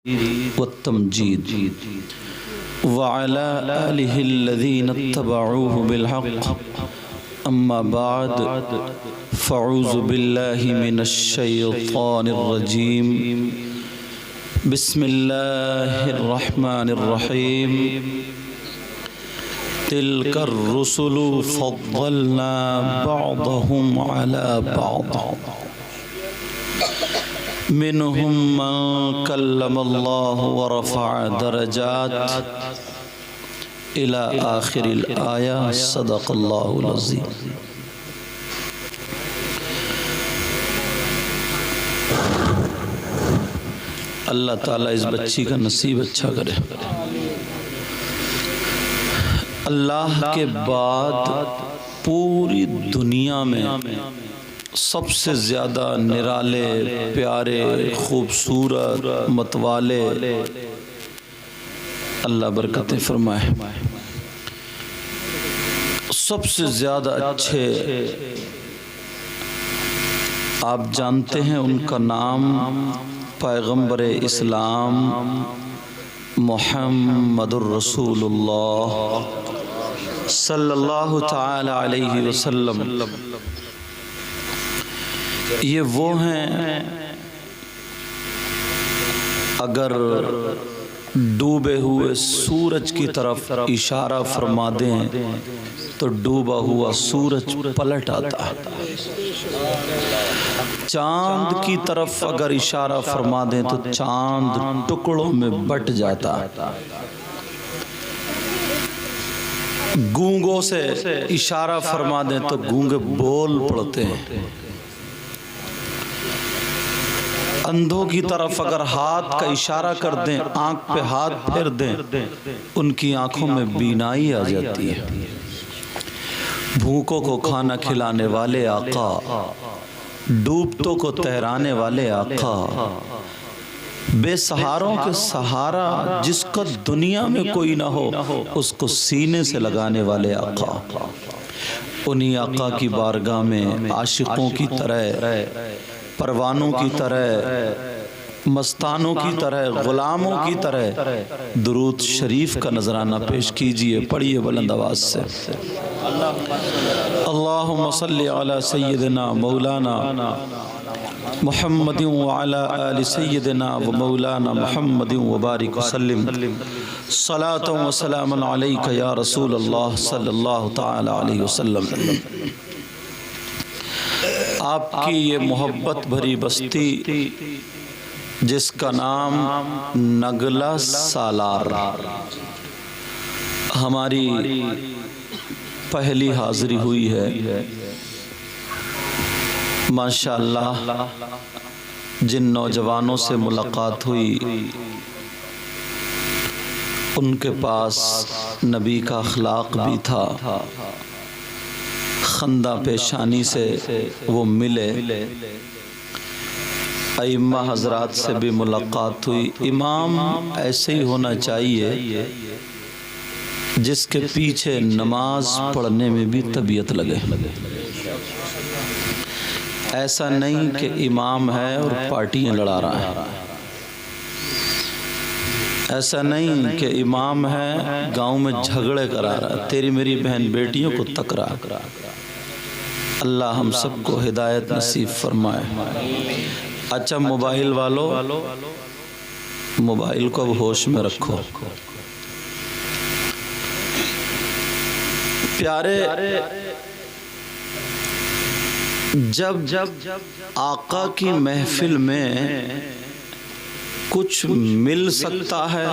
والتمجيد وعلى آله الذين اتبعوه بالحق أما بعد فأعوذ بالله من الشيطان الرجيم بسم الله الرحمن الرحيم تلك الرسل فضلنا بعضهم على بعض منهم من كلم الله ورفع درجات إلى آخر الآية صدق الله العظيم۔ اللہ تعالیٰ اس بچی کا نصیب اچھا کرے۔ اللہ کے بعد پوری دنیا میں سب سے زیادہ نرالے، پیارے، خوبصورت، متوالے، اللہ برکتیں فرمائے، سب سے زیادہ اچھے آپ جانتے ہیں ان کا نام پیغمبر اسلام محمد الرسول اللہ صلی اللہ تعالی علیہ وسلم۔ یہ وہ ہیں اگر ڈوبے ہوئے سورج کی طرف اشارہ فرما دیں تو ڈوبا ہوا سورج پلٹ آتا ہے، چاند کی طرف اگر اشارہ فرما دیں تو چاند ٹکڑوں میں بٹ جاتا ہے، گونگوں سے اشارہ فرما دیں تو گونگے بول پڑتے ہیں، اندھوں کی طرف اگر ہاتھ کا اشارہ کر دیں، آنکھ پہ ہاتھ پھیر دیں، ان کی آنکھوں میں بینائی آ جاتی ہے۔ بھوکوں کو کھانا کھلانے والے آقا، ڈوبتوں کو تہرانے والے آقا، بے سہاروں کے سہارا جس کا دنیا میں کوئی نہ ہو اس کو سینے سے لگانے والے آقا، انہی آقا کی بارگاہ میں عاشقوں کی طرح، پروانوں کی طرح، مستانوں کی طرح، غلاموں کی طرح درود شریف کا نذرانہ پیش کیجئے، پڑھیے بلند آواز سے۔ اللہم صلی علی سیدنا مولانا محمد وعلی آل سیدنا و مولانا محمد وبارک وسلم، صلاۃ و سلام علیک یا رسول اللہ صلی اللہ تعالی علیہ وسلم۔ آپ کی یہ محبت بھری بستی جس کا نام نگلا سالار، ہماری پہلی حاضری ہوئی ہے۔ ماشاءاللہ جن نوجوانوں سے ملاقات ہوئی ان کے پاس نبی کا اخلاق بھی تھا، خندہ پیشانی سے وہ ملے، ائمہ حضرات سے بھی ملاقات ہوئی۔ امام ایسے ہی ہونا چاہیے جس کے پیچھے نماز پڑھنے میں بھی طبیعت لگے، ایسا نہیں کہ امام ہے اور پارٹیاں لڑا رہا ہے، ایسا نہیں کہ امام ہے گاؤں میں جھگڑے کرا رہا ہے، تیری میری بہن بیٹیوں کو تک رہا۔ اللہ ہم سب کو ہدایت نصیب فرمائے۔ اچھا موبائل والو، موبائل کو اب ہوش میں رکھو۔ پیارے، جب آقا کی محفل میں کچھ مل سکتا ہے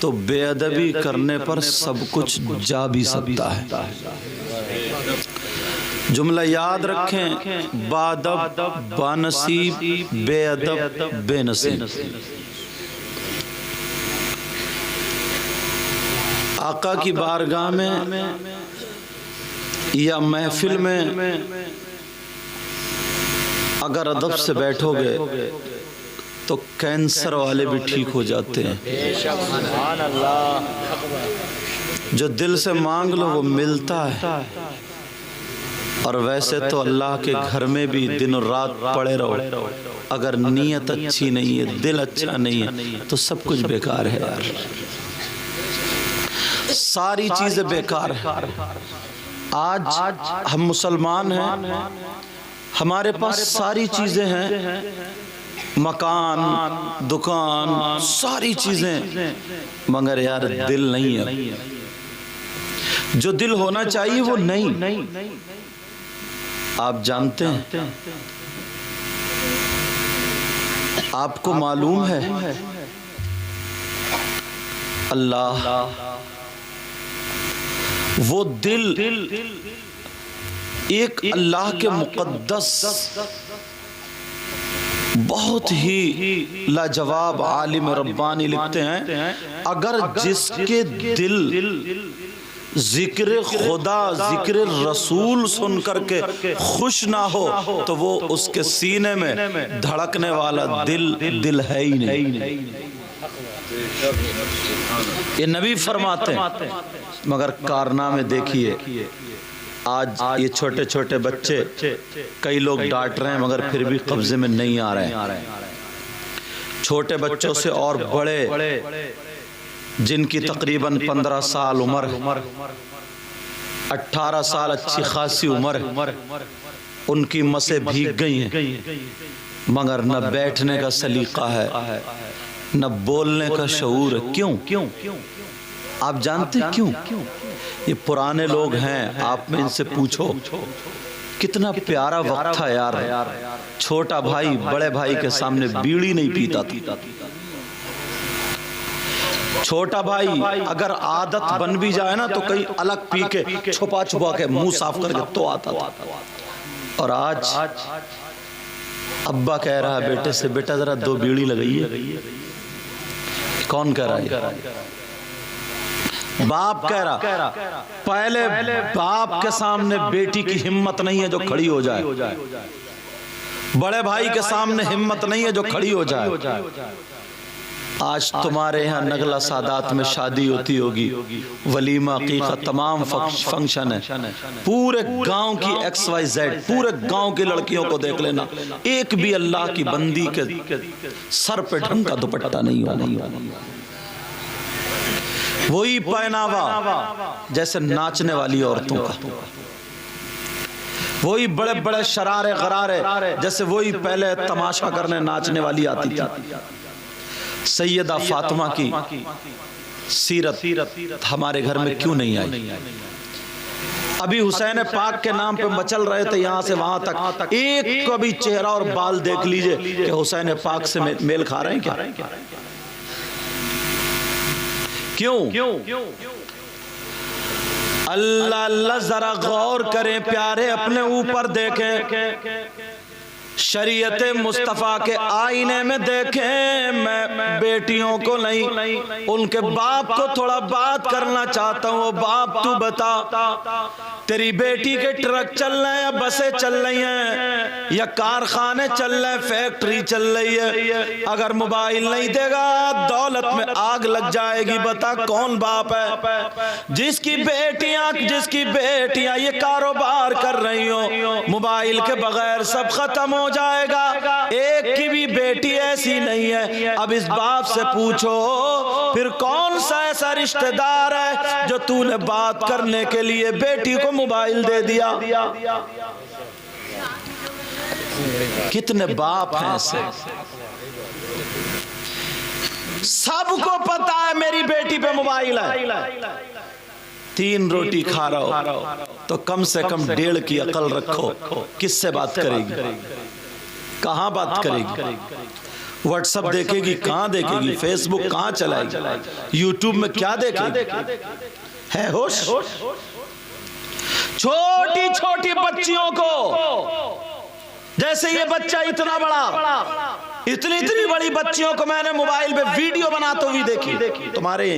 تو بے ادبی کرنے پر سب کچھ جا بھی سکتا ہے۔ جملہ یاد رکھیں، بادب بانصیب، بے ادب بے نصیب۔ آقا کی بارگاہ میں یا محفل میں اگر ادب سے بیٹھو گے تو کینسر والے بھی ٹھیک ہو جاتے ہیں، جو دل سے مانگ لو وہ ملتا ہے۔ اور ویسے تو اللہ کے گھر میں بھی دن اور رات پڑے رہو، اگر نیت اچھی نہیں ہے، دل اچھا نہیں ہے تو سب کچھ بیکار ہے یار، ساری چیزیں بیکار ہیں۔ آج ہم مسلمان ہیں، ہمارے پاس ساری چیزیں ہیں، مکان، دکان، ساری چیزیں، مگر یار دل نہیں ہے، جو دل ہونا چاہیے وہ نہیں۔ آپ جانتے ہیں، آپ کو معلوم ہے اللہ وہ دل ایک اللہ کے مقدس بہت ہی لاجواب عالم ربانی لکھتے ہیں، اگر جس کے دل ذکر خدا ذکر رسول سن کر کے خوش نہ ہو تو وہ اس کے سینے میں دھڑکنے والا دل ہے ہی نہیں۔ یہ نبی فرماتے ہیں، مگر کارنامے دیکھیے آج یہ چھوٹے چھوٹے بچے، کئی لوگ ڈانٹ رہے ہیں مگر پھر بھی قبضے میں نہیں آ رہے ہیں، چھوٹے بچوں سے اور بڑے جن کی تقریباً 15 سال عمر، 18 سال اچھی خاصی عمر، ان کی مسیں بھیگ گئی ہیں مگر نہ بیٹھنے کا سلیقہ ہے نہ بولنے کا شعور ہے۔ کیوں؟ آپ جانتے کیوں؟ یہ پرانے لوگ ہیں، آپ میں ان سے پوچھو کتنا پیارا وقت تھا یار، چھوٹا بھائی بڑے بھائی کے سامنے بیڑی نہیں پیتا تھا، چھوٹا بھائی اگر عادت بن بھی جائے نا تو کہیں الگ پی کے چھپا کے منہ صاف کر کے تو آتا تھا، اور آج ابا کہہ رہا ہے بیٹے سے، بیٹا ذرا 2 بیڑی لگائیے، کون کہہ رہا ہے؟ باپ کہہ رہا، پہلے باپ کے سامنے بیٹی کی ہمت نہیں ہے جو کھڑی ہو جائے، بڑے بھائی کے سامنے ہمت نہیں ہے جو کھڑی ہو جائے۔ آج تمہارے یہاں نگلا سادات میں شادی ہوتی ہوگی، ولیمہ عقیقہ تمام فنکشن ہے، پورے گاؤں کی XYZ، پورے گاؤں کی لڑکیوں کو دیکھ لینا، ایک بھی اللہ کی بندی کے سر پہ ڈھنگ کا دوپٹہ نہیں ہوگا، وہی پہناوا جیسے ناچنے والی عورتوں کا، وہی بڑے بڑے شرارے غرارے جیسے وہی پہلے تماشا کرنے ناچنے والی آتی تھی۔ سیدہ فاطمہ کی سیرت ہمارے گھر میں کیوں نہیں آئی؟ ابھی حسین پاک کے نام پہ مچل رہے تھے یہاں سے وہاں تک، ایک کو بھی چہرہ اور بال دیکھ لیجئے کہ حسین پاک سے میل کھا رہے ہیں کیا؟ کیوں؟ اللہ ذرا غور کریں پیارے، اپنے اوپر دیکھیں، شریعت مصطفیٰ کے آئینے میں دیکھیں۔ میں بیٹیوں کو نہیں، ان کے باپ کو تھوڑا بات کرنا چاہتا ہوں۔ باپ تو بتا، تیری بیٹی کے ٹرک چل رہے ہیں یا بسیں چل رہی ہیں یا کارخانے چل رہے ہیں، فیکٹری چل رہی ہے؟ اگر موبائل نہیں دے گا دولت میں آگ لگ جائے گی۔ بتا کون باپ ہے جس کی بیٹیاں یہ کاروبار کر رہی ہوں، موبائل کے بغیر سب ختم ہو جائے گا، ایک کی بھی بیٹی ایسی نہیں ہے۔ اب اس باپ سے پوچھو پھر کون سا ایسا رشتہ دار ہے جو تو نے بات کرنے کے لیے بیٹی کو موبائل دے دیا؟ کتنے باپ ہیں ایسے؟ سب کو پتا ہے میری بیٹی پہ موبائل ہے، 3 روٹی کھا رہا ہو تو کم سے کم 1.5 کی عقل رکھو، کس سے بات کرے گی؟ کہاں بات کرے گی؟ واٹس ایپ دیکھے گی کہاں دیکھے گی؟ فیس بک کہاں چلائے گی؟ یوٹیوب میں کیا دیکھے گی؟ ہے ہوش؟ چھوٹی چھوٹی بچیوں کو، جیسے یہ بچہ اتنا بڑا، اتنی بڑی بچیوں کو میں نے موبائل پہ ویڈیو بناتے ہوئے دیکھی۔ تمہارے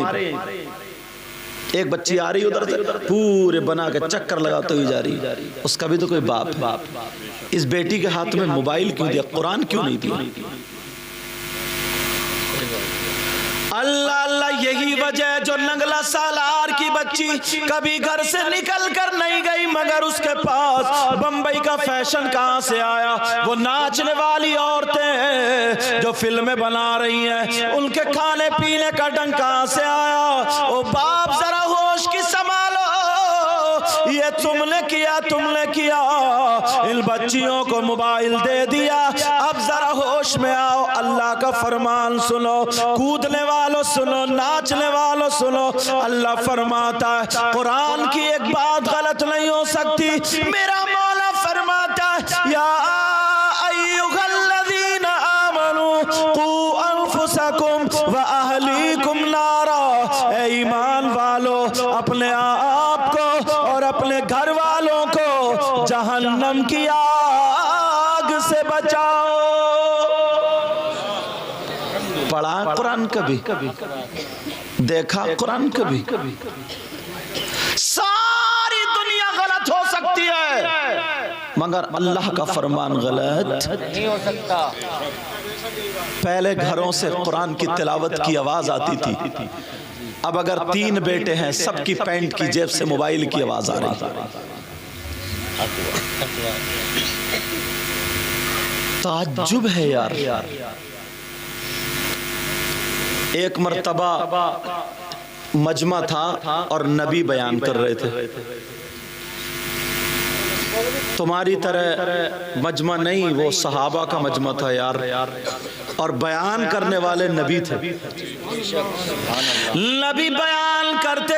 ایک بچی آ رہی ادھر سے پورے بنا کے چکر لگاتے ہوئے جا رہی، اس کا بھی تو کوئی باپ ہے۔ اس بیٹی کے ہاتھ میں موبائل کیوں دیا؟ قرآن کیوں نہیں دیا؟ اللہ اللہ یہی وجہ ہے جو نگلا سالار کی بچی کبھی گھر سے نکل کر نہیں گئی مگر اس کے پاس بمبئی کا فیشن کہاں سے آیا؟ وہ ناچنے والی عورتیں جو فلمیں بنا رہی ہیں ان کے کھانے پینے کا ڈنگ کہاں سے آیا؟ او باپ ذرا ہوش کی سنبھالو، یہ تم نے کیا ان بچیوں کو موبائل دے دیا، اب ذرا ہوش میں آؤ، اللہ کا فرمان سنو، کودنے والوں سنو، ناچنے والوں سنو، اللہ فرماتا ہے قرآن کی ایک بات غلط نہیں ہو سکتی، میرا مولا فرماتا ہے یا ایھا الذین آمنوا قوا انفسکم واہلیکم نارا، اے ایمان والو اپنے آپ کو اور اپنے گھر والوں کو جہنم کی آگ سے بچاؤ۔ پڑھا قرآن کبھی؟ دیکھا قرآن کبھی؟ ساری دنیا غلط ہو سکتی ہے مگر اللہ کا فرمان غلط نہیں ہو سکتا۔ پہلے گھروں سے قرآن کی تلاوت کی آواز آتی تھی، اب اگر 3 بیٹے ہیں سب کی پینٹ کی جیب سے موبائل کی آواز آ رہی ہے۔ تعجب ہے یار۔ ایک مرتبہ مجمع تھا اور نبی بیان کر رہے تھے، تمہاری طرح مجمع نہیں، وہ صحابہ کا مجمع تھا یار، اور بیان کرنے والے نبی تھے۔ نبی بیان کرتے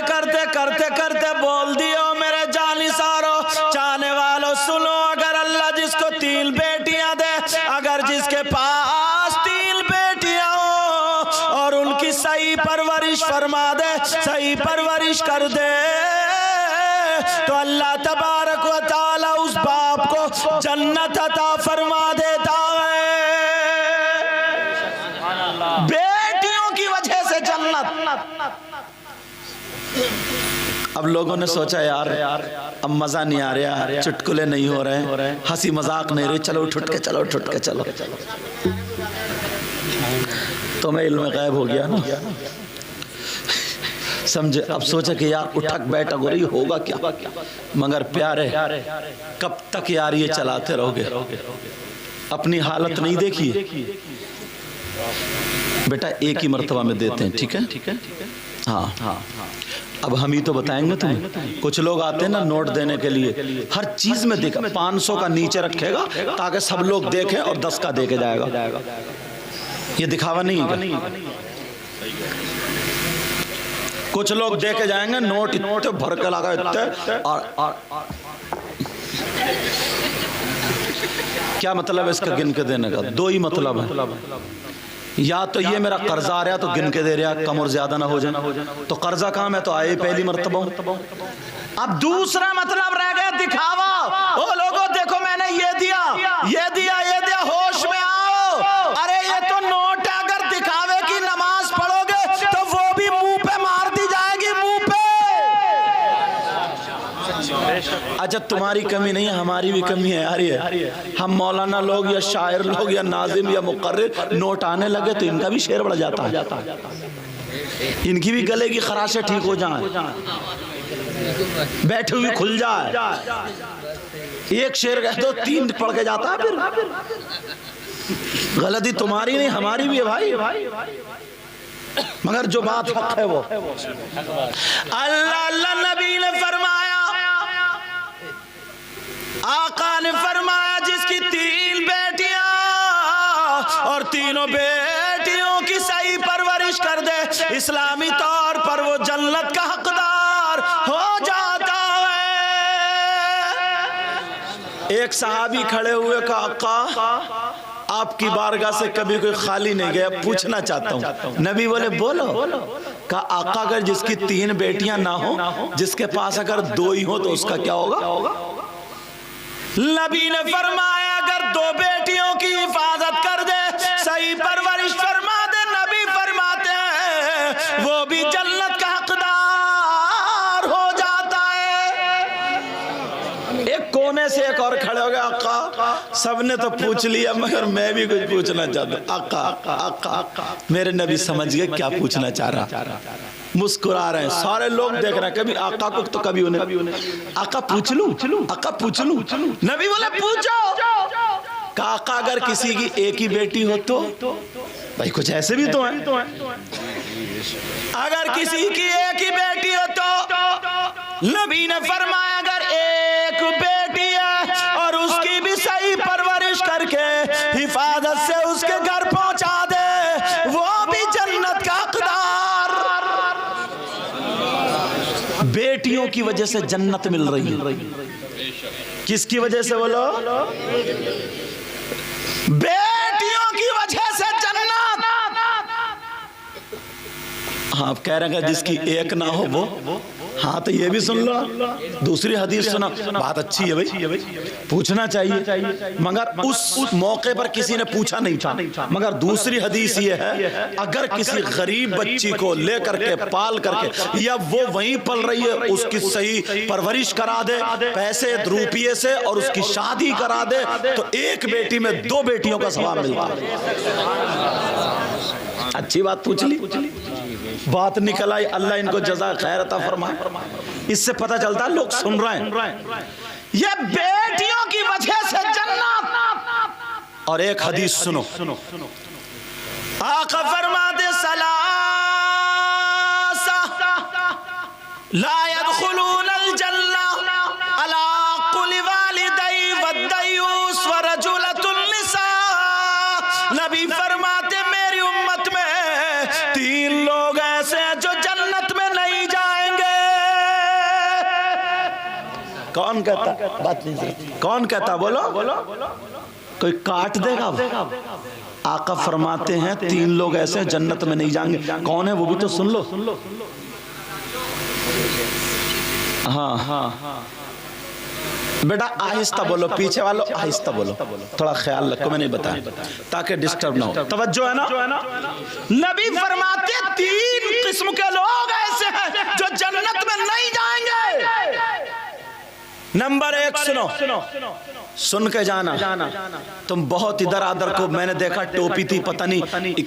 کرتے بول دیو میرے جانثارو، چاہنے والوں سنو، اگر اللہ جس کو 3 بیٹیاں دے، اگر جس کے پاس 3 بیٹیاں ہوں اور ان کی صحیح پرورش فرما دے، صحیح پرورش کر دے، تو اللہ تبارک و تعالی اس باپ کو جنت عطا فرما دیتا ہے۔ بیٹیوں کی وجہ سے جنت۔ اب لوگوں نے سوچا یار اب مزہ نہیں آ رہا، چٹکلے نہیں ہو رہے، ہنسی مذاق نہیں رہی، چلو ٹھٹ کے چلو۔ تو میں علم غیب ہو گیا نا، سمجھے؟ اب سوچا کہ یار اٹھک بیٹھک ہو رہی ہوگا کیا، مگر پیارے کب تک یار یہ چلاتے رہو گے؟ اپنی حالت نہیں دیکھیے بیٹا، ایک ہی مرتبہ میں دیتے ہیں، ٹھیک ہے؟ ہاں اب ہم ہی تو بتائیں گے تمہیں۔ کچھ لوگ آتے ہیں نا نوٹ دینے کے لیے، ہر چیز میں دیکھا 500 کا نیچے رکھے گا تاکہ سب لوگ دیکھیں اور 10 کا دے کے جائے گا۔ یہ دکھاوا نہیں ہے۔ کچھ لوگ دے کے جائیں گے نوٹ اتنے بھر کے لگا اتنے، اور کیا مطلب ہے اس کا گن کے دینے کا؟ 2 ہی مطلب ہے، یا تو یہ میرا قرضہ آ رہا تو گن کے دے رہا، کم اور زیادہ نہ ہو جائے، تو قرضہ کہاں، میں تو آئے پہلی مرتبہ ہوں۔ اب دوسرا مطلب رہ گیا دکھاوا، او لوگوں دیکھو میں نے یہ دیا، ہوش میں آؤ، ارے یہ تو نوٹ ہے، اگر دکھاوے کی نماز پڑھو گے تو وہ بھی منہ پہ مار دی جائے گی، منہ پہ۔ اچھا تمہاری کمی نہیں ہے، ہماری بھی کمی ہے یار۔ ہم مولانا لوگ یا شاعر لوگ یا ناظم یا مقرر نوٹ آنے لگے تو ان کا بھی شعر بڑھ جاتا ہے، ان کی بھی گلے کی خراشیں ٹھیک ہو جائیں، بیٹھے ہوئی کھل جائے، ایک شعر کہہ دو 3 پڑھ کے جاتا ہے۔ پھر غلطی تمہاری نہیں ہماری بھی ہے بھائی، مگر جو بات حق ہے وہ اللہ نبی نے فرمایا، آقا نے فرمایا جس کی 3 بیٹیاں اور تینوں بیٹیوں کی صحیح پرورش کر دے، اسلامی طور پر وہ جنت کا حقدار ہو جاتا ہے۔ ایک صحابی کھڑے ہوئے کہا آقا آپ کی بارگاہ سے کبھی کوئی خالی نہیں گیا، پوچھنا چاہتا ہوں۔ نبی بولے بولو۔ کہا آقا اگر جس کی 3 بیٹیاں نہ ہوں، جس کے پاس اگر 2 ہی ہوں تو اس کا کیا ہوگا؟ نبی نے فرمایا اگر 2 بیٹیوں کی حفاظت کر دے، صحیح پرورش فرما دے، نبی فرماتے ہیں وہ بھی جنت کا حقدار ہو جاتا ہے۔ ایک کونے سے ایک اور کھڑے ہو گئے آقا سب نے تو پوچھ لیا مگر میں بھی کچھ پوچھنا چاہتا ہوں. آقا میرے نبی سمجھ گئے کیا پوچھنا چاہ رہا, مسکرا رہے ہیں. سارے لوگ دیکھ رہے ہیں, کبھی آقا کو تو کبھی انہیں. آقا پوچھ لوں, آقا پوچھ لوں. نبی بولے پوچھو. کہا آقا اگر کسی کی ایک ہی بیٹی ہو تو, بھائی کچھ ایسے بھی تو ہیں, اگر کسی کی ایک ہی بیٹی ہو تو نبی نے فرمایا اگر ایک بیٹی ہے اور اس کی بھی صحیح پرورش کر کے حفاظت سے اس کے گھر پہنچا دے, وہ بھی جنت کا حقدار. بیٹیوں کی وجہ سے جنت مل رہی ہے. کس کی وجہ سے بولو؟ بیٹیوں کی وجہ سے جنت. ہاں آپ کہہ رہے ہیں جس کی ایک نہ ہو وہ, ہاں تو یہ بھی سن لو. دوسری حدیث سنا, بات اچھی ہے بھائی, پوچھنا چاہیے, مگر اس موقع پر کسی نے پوچھا نہیں تھا. مگر دوسری حدیث یہ ہے اگر کسی غریب بچی کو لے کر کے پال کر کے, یا وہ وہیں پل رہی ہے, اس کی صحیح پرورش کرا دے پیسے روپیے سے اور اس کی شادی کرا دے, تو ایک بیٹی میں 2 بیٹیوں کا ثواب ملتا ہے. اچھی بات پوچھ لی, بات نکل آئی. اللہ ان کو جزا خیر عطا فرمائے. اس سے پتہ چلتا ہے لوگ سن رہے ہیں, یہ بیٹیوں کی وجہ سے جنت. اور ایک حدیث سنو, آقا فرماتے ثلاثہ لا يدخلون الجنہ علی قل والدی والدیوس ورجلۃ النساء. نبی فرماتے میری امت میں 3 لوگ ایسے ہیں جو جنت میں نہیں جائیں گے. کون کہتا؟ بات نہیں, کون کہتا بولو؟ کوئی کاٹ دے گا. آقا فرماتے ہیں 3 لوگ ایسے ہیں جنت میں نہیں جائیں گے. کون ہے وہ بھی تو سن لو. ہاں بیٹا آہستہ بولو, پیچھے والو آہستہ بولو, تھوڑا خیال رکھو, میں نہیں بتایا تاکہ ڈسٹرب نہ ہو. توجہ ہے نا. نبی فرماتے 3 قسم کے لوگ ایسے ہیں جو جنت میں نہیں جائیں گے. نمبر 1 سنو, سن کے جانا. تم بہت ادھر ادھر کو, میں نے دیکھا ٹوپی تھی پتہ نہیں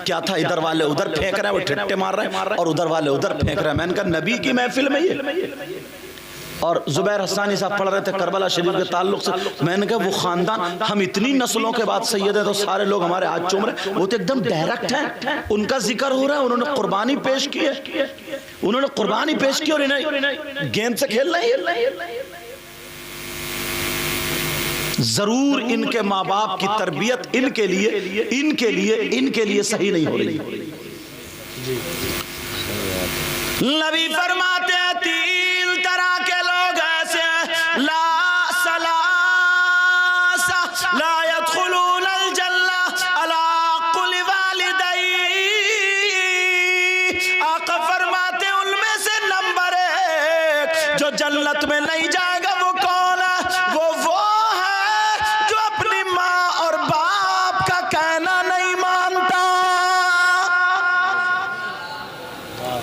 کیا تھا, ادھر والے ادھر پھینک رہے ہیں, وہ ٹھٹے مار رہے ہیں, اور ادھر والے ادھر پھینک رہے ہیں. میں نے کہا نبی کی محفل میں یہ. اور زبیر حسانی صاحب پڑھ رہے تھے کربلا شریف کے تعلق سے. میں نے کہا وہ خاندان, ہم اتنی نسلوں کے بعد سید ہیں تو سارے لوگ ہمارے ہاتھ چوم رہے ہیں. وہ تو ایک دم ڈائریکٹ ہیں, ان کا ذکر ہو رہا ہے, انہوں نے قربانی پیش کی ہے, انہوں نے قربانی پیش کی, اور انہیں گیند سے کھیل رہے ہیں. ضرور ان کے ماں باپ کی تربیت ان کے لیے صحیح نہیں ہو رہی. نبی فرماتے ہیں 3 طرح کے لوگ ایسے ہیں لا يدخلون الجنہ علی قل والدی. آقا فرماتے ہیں ان میں سے نمبر 1 جو جنت میں نہیں جائے گا وہ کون ہے؟ وہ ہے جو اپنی ماں اور باپ کا کہنا نہیں مانتا.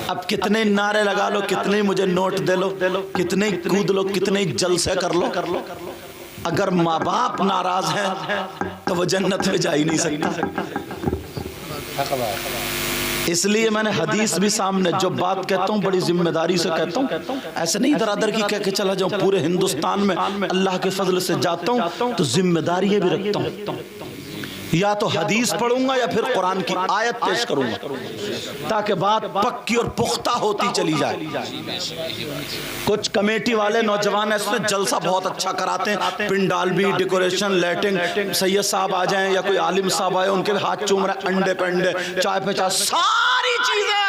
اب کتنے نعرے لگا لو, کتنے مجھے نوٹ دے لو, کتنے کود لو, کتنے جلسے کر لو, اگر ماں باپ ناراض ہیں تو وہ جنت میں جا ہی نہیں سکتا. اس لیے میں نے حدیث بھی سامنے, جو بات کہتا ہوں بڑی ذمہ داری سے کہتا ہوں, ایسے نہیں ادھر ادھر کی کہہ کے چلا جاؤں. پورے ہندوستان میں اللہ کے فضل سے جاتا ہوں تو ذمہ داری بھی رکھتا ہوں, یا تو حدیث پڑھوں گا یا پھر قرآن کی آیت پیش کروں گا, تاکہ بات پکی اور پختہ ہوتی چلی جائے. کچھ کمیٹی والے نوجوان اس میں جلسہ بہت اچھا کراتے ہیں, پنڈال بھی, ڈیکوریشن, لائٹنگ, سید صاحب آ جائیں یا کوئی عالم صاحب آئے, ان کے ہاتھ چوم رہے, انڈے پہ انڈے, چائے پہ چائے, ساری چیزیں,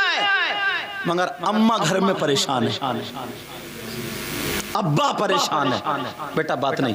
مگر اماں گھر میں پریشان ہے, ابا پریشان ہے. بیٹا بات نہیں.